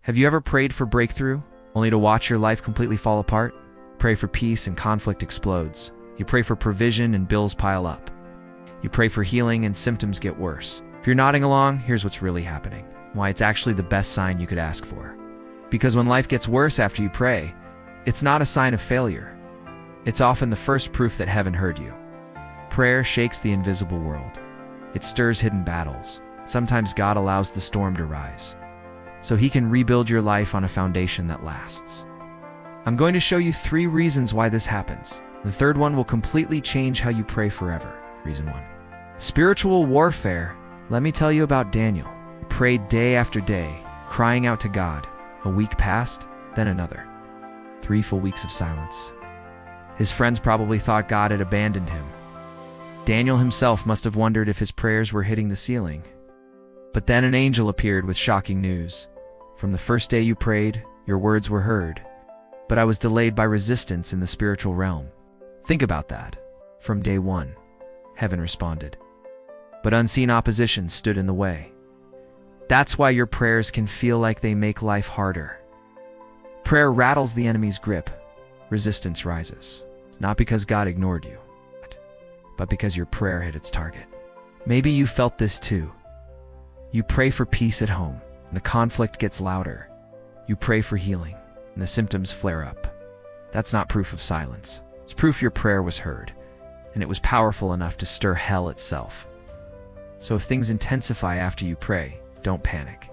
Have you ever prayed for breakthrough, only to watch your life completely fall apart? Pray for peace and conflict explodes. You pray for provision and bills pile up. You pray for healing and symptoms get worse. If you're nodding along, here's what's really happening. Why it's actually the best sign you could ask for. Because when life gets worse after you pray, it's not a sign of failure. It's often the first proof that heaven heard you. Prayer shakes the invisible world. It stirs hidden battles. Sometimes God allows the storm to rise, so He can rebuild your life on a foundation that lasts. I'm going to show you 3 reasons why this happens. The third one will completely change how you pray forever. Reason 1. Spiritual warfare. Let me tell you about Daniel. He prayed day after day, crying out to God. A week passed, then another. 3 full weeks of silence. His friends probably thought God had abandoned him. Daniel himself must have wondered if his prayers were hitting the ceiling. But then an angel appeared with shocking news. From the first day you prayed, your words were heard. But I was delayed by resistance in the spiritual realm. Think about that. From day 1, heaven responded. But unseen opposition stood in the way. That's why your prayers can feel like they make life harder. Prayer rattles the enemy's grip. Resistance rises. It's not because God ignored you, but because your prayer hit its target. Maybe you felt this too. You pray for peace at home, and the conflict gets louder. You pray for healing, and the symptoms flare up. That's not proof of silence. It's proof your prayer was heard, and it was powerful enough to stir hell itself. So if things intensify after you pray, don't panic.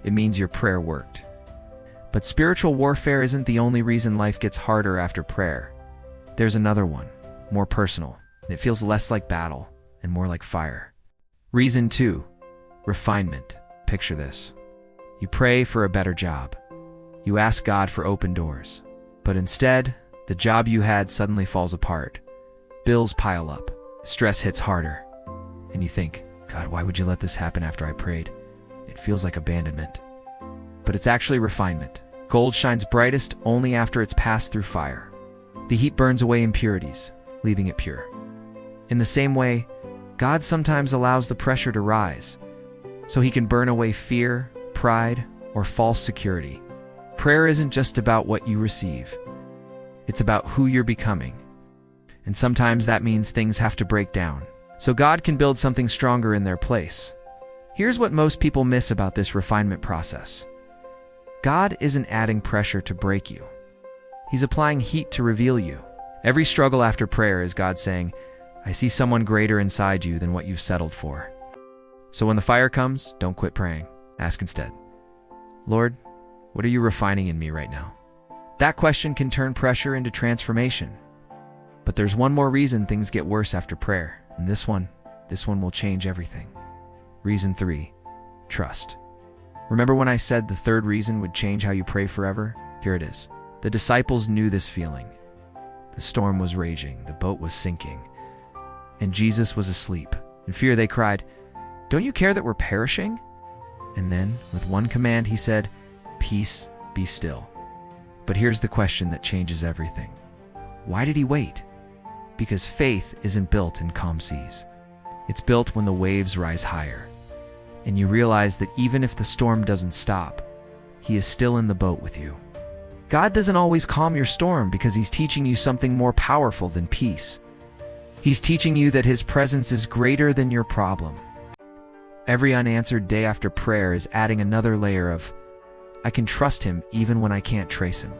It means your prayer worked. But spiritual warfare isn't the only reason life gets harder after prayer. There's another one, more personal, and it feels less like battle and more like fire. Reason 2. Refinement. Picture this. You pray for a better job. You ask God for open doors. But instead, the job you had suddenly falls apart. Bills pile up. Stress hits harder. And you think, God, why would you let this happen after I prayed? It feels like abandonment. But it's actually refinement. Gold shines brightest only after it's passed through fire. The heat burns away impurities, leaving it pure. In the same way, God sometimes allows the pressure to rise, so He can burn away fear, pride, or false security. Prayer isn't just about what you receive. It's about who you're becoming. And sometimes that means things have to break down, so God can build something stronger in their place. Here's what most people miss about this refinement process. God isn't adding pressure to break you. He's applying heat to reveal you. Every struggle after prayer is God saying, I see someone greater inside you than what you've settled for. So when the fire comes, don't quit praying. Ask instead, Lord, what are you refining in me right now? That question can turn pressure into transformation. But there's one more reason things get worse after prayer, and this one will change everything. Reason 3, trust. Remember when I said the third reason would change how you pray forever? Here it is. The disciples knew this feeling. The storm was raging, the boat was sinking, and Jesus was asleep. In fear they cried, Don't you care that we're perishing? And then, with one command, He said, Peace, be still. But here's the question that changes everything. Why did He wait? Because faith isn't built in calm seas. It's built when the waves rise higher. And you realize that even if the storm doesn't stop, He is still in the boat with you. God doesn't always calm your storm because He's teaching you something more powerful than peace. He's teaching you that His presence is greater than your problem. Every unanswered day after prayer is adding another layer of, I can trust Him even when I can't trace Him.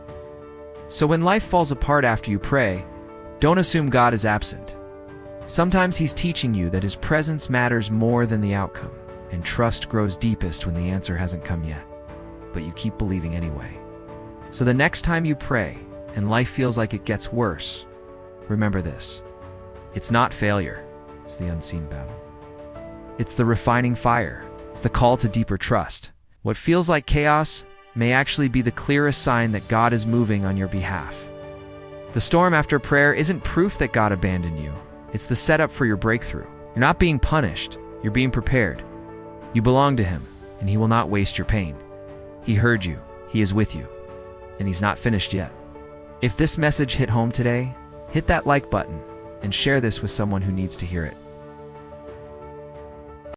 So when life falls apart after you pray, don't assume God is absent. Sometimes He's teaching you that His presence matters more than the outcome. And trust grows deepest when the answer hasn't come yet, but you keep believing anyway. So the next time you pray and life feels like it gets worse, remember this. It's not failure, it's the unseen battle. It's the refining fire, it's the call to deeper trust. What feels like chaos may actually be the clearest sign that God is moving on your behalf. The storm after prayer isn't proof that God abandoned you, it's the setup for your breakthrough. You're not being punished, you're being prepared. You belong to Him, and He will not waste your pain. He heard you, He is with you, and He's not finished yet. If this message hit home today, hit that like button and share this with someone who needs to hear it.